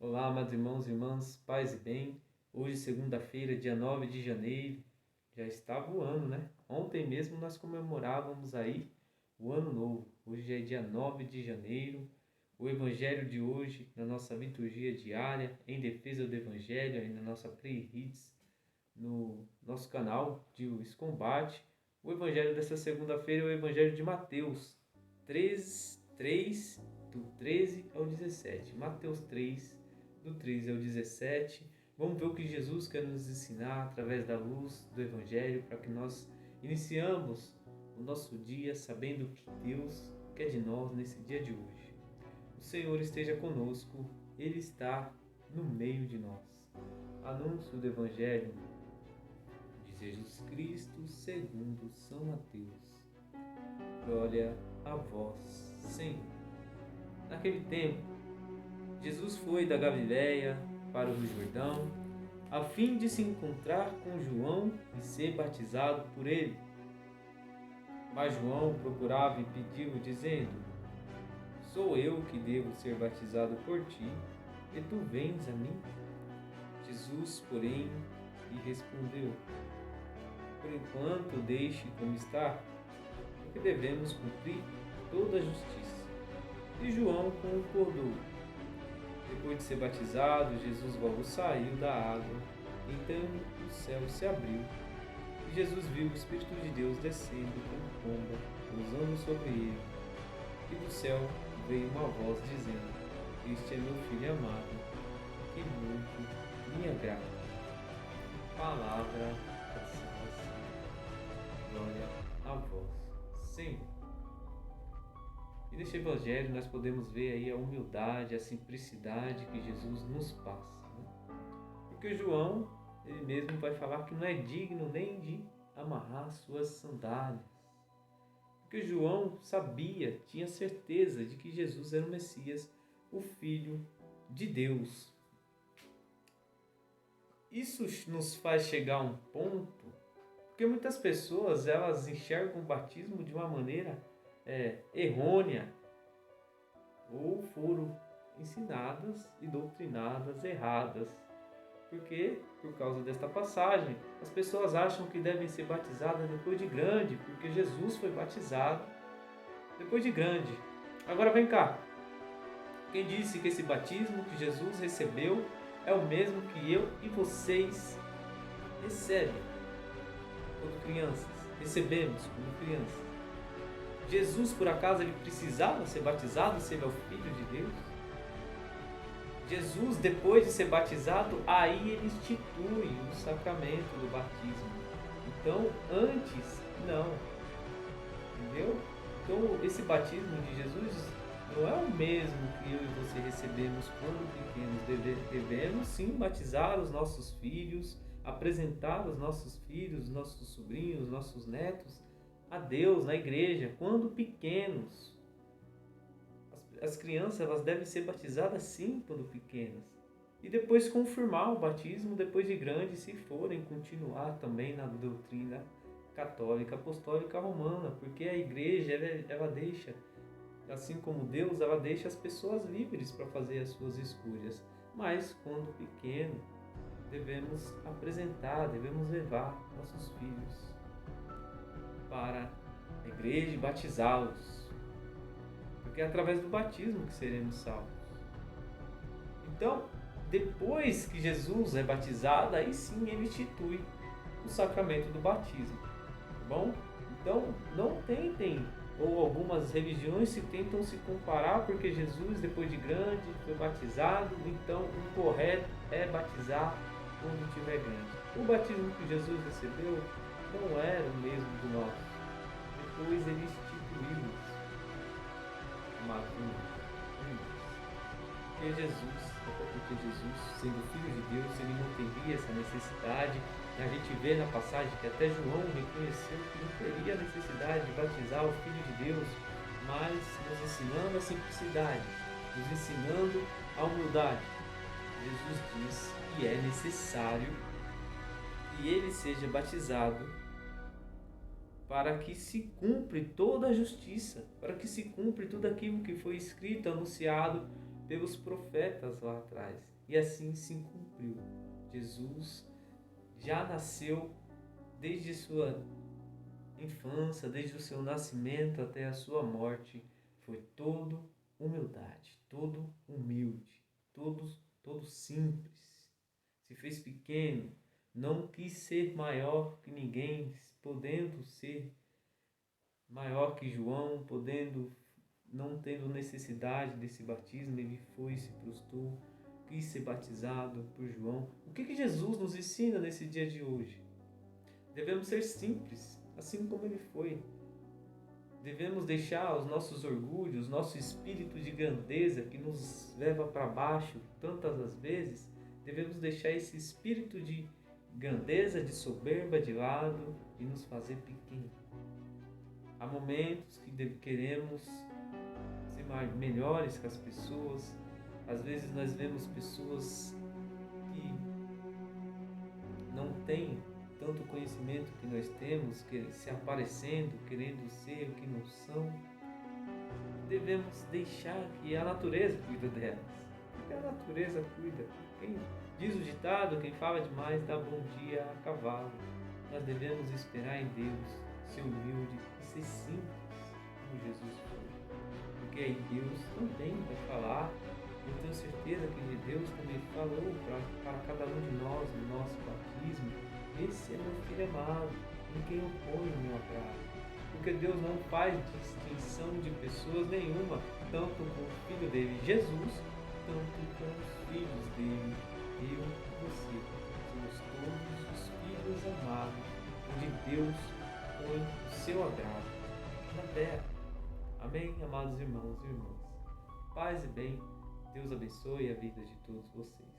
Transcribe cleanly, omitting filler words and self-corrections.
Olá, amados irmãos e irmãs, paz e bem. Hoje, segunda-feira, dia 9 de janeiro, já está voando, né? Ontem mesmo nós comemorávamos aí o Ano Novo. Hoje já é dia 9 de janeiro. O Evangelho de hoje, na nossa liturgia diária, em defesa do Evangelho, aí na nossa Play Hits, no nosso canal de Combate. O Evangelho dessa segunda-feira é o Evangelho de Mateus 3, do 13 ao 17. Mateus 3, do 13 ao 17. Vamos ver o que Jesus quer nos ensinar através da luz do Evangelho, para que nós iniciamos o nosso dia sabendo o que Deus quer de nós nesse dia de hoje. O Senhor esteja conosco, Ele está no meio de nós. Anúncio do Evangelho de Jesus Cristo segundo São Mateus. Glória a vós, Senhor. Naquele tempo, Jesus foi da Galiléia para o Rio Jordão, a fim de se encontrar com João e ser batizado por ele. Mas João procurava impedi-lo, dizendo: Sou eu que devo ser batizado por ti, e tu vens a mim? Jesus, porém, lhe respondeu: Por enquanto deixe como está, porque devemos cumprir toda a justiça. E João concordou. Depois de ser batizado, Jesus logo saiu da água. Então o céu se abriu e Jesus viu o Espírito de Deus descendo como pomba, pousando sobre ele. E do céu veio uma voz dizendo: Este é meu Filho amado, que muito me agrada. Palavra da salvação. Glória a vós, Senhor. E neste Evangelho nós podemos ver aí a humildade, a simplicidade que Jesus nos passa. Né? Porque João, ele mesmo vai falar que não é digno nem de amarrar suas sandálias. Porque João sabia, tinha certeza de que Jesus era o Messias, o Filho de Deus. Isso nos faz chegar a um ponto, porque muitas pessoas elas enxergam o batismo de uma maneira errônea, ou foram ensinadas e doutrinadas erradas. Porque, por causa desta passagem, as pessoas acham que devem ser batizadas depois de grande, porque Jesus foi batizado depois de grande. Agora vem cá, quem disse que esse batismo que Jesus recebeu é o mesmo que eu e vocês recebem quando crianças? Recebemos como crianças. Jesus, por acaso, ele precisava ser batizado, se ele é o Filho de Deus? Jesus, depois de ser batizado, aí ele institui o sacramento do batismo. Então, antes, não. Entendeu? Então, esse batismo de Jesus não é o mesmo que eu e você recebemos quando pequenos. Devemos, sim, batizar os nossos filhos, apresentar os nossos filhos, nossos sobrinhos, nossos netos a Deus na igreja, quando pequenos. As crianças elas devem ser batizadas sim quando pequenas. E depois confirmar o batismo depois de grandes, se forem continuar também na doutrina católica apostólica romana, porque a igreja ela deixa, assim como Deus, ela deixa as pessoas livres para fazer as suas escolhas. Mas quando pequeno, devemos apresentar, devemos levar nossos filhos para a igreja e batizá-los, porque é através do batismo que seremos salvos. Então, depois que Jesus é batizado, aí sim ele institui o sacramento do batismo, tá bom? Então, não tentem, ou algumas religiões se tentam se comparar, porque Jesus, depois de grande, foi batizado, então o correto é batizar quando estiver grande. O batismo que Jesus recebeu não era o mesmo do nosso. Depois ele instituiu porque Jesus, sendo Filho de Deus, ele não teria essa necessidade. A gente vê na passagem que até João reconheceu que não teria necessidade de batizar o Filho de Deus, mas nos ensinando a simplicidade, nos ensinando a humildade. Jesus diz que é necessário que ele seja batizado para que se cumpra toda a justiça, para que se cumpra tudo aquilo que foi escrito, anunciado pelos profetas lá atrás. E assim se cumpriu. Jesus já nasceu desde sua infância, desde o seu nascimento até a sua morte, foi todo humildade, todo humilde, todo simples. Se fez pequeno, não quis ser maior que ninguém, podendo ser maior que João, não tendo necessidade desse batismo, ele foi, se prostrou, quis ser batizado por João. O que Jesus nos ensina nesse dia de hoje? Devemos ser simples, assim como ele foi. Devemos deixar os nossos orgulhos, nosso espírito de grandeza que nos leva para baixo tantas as vezes, devemos deixar esse espírito de grandeza, de soberba de lado e nos fazer pequenos. Há momentos que queremos ser melhores que as pessoas. Às vezes nós vemos pessoas que não têm tanto conhecimento que nós temos, se aparecendo, querendo ser o que não são. Devemos deixar que a natureza cuida delas. Porque a natureza cuida. Diz o ditado, quem fala demais dá bom dia a cavalo. Nós devemos esperar em Deus, ser humilde e ser simples, como Jesus foi. Porque aí Deus também vai falar. Eu tenho certeza que Deus também falou para cada um de nós no nosso batismo: esse é meu filho amado, em quem eu ponho o meu agrado. Porque Deus não faz distinção de pessoas nenhuma, tanto com o Filho dele, Jesus, tanto com os filhos dele, eu e você. Somos todos os filhos amados, onde Deus põe o seu agrado aqui na terra. Amém, amados irmãos e irmãs. Paz e bem, Deus abençoe a vida de todos vocês.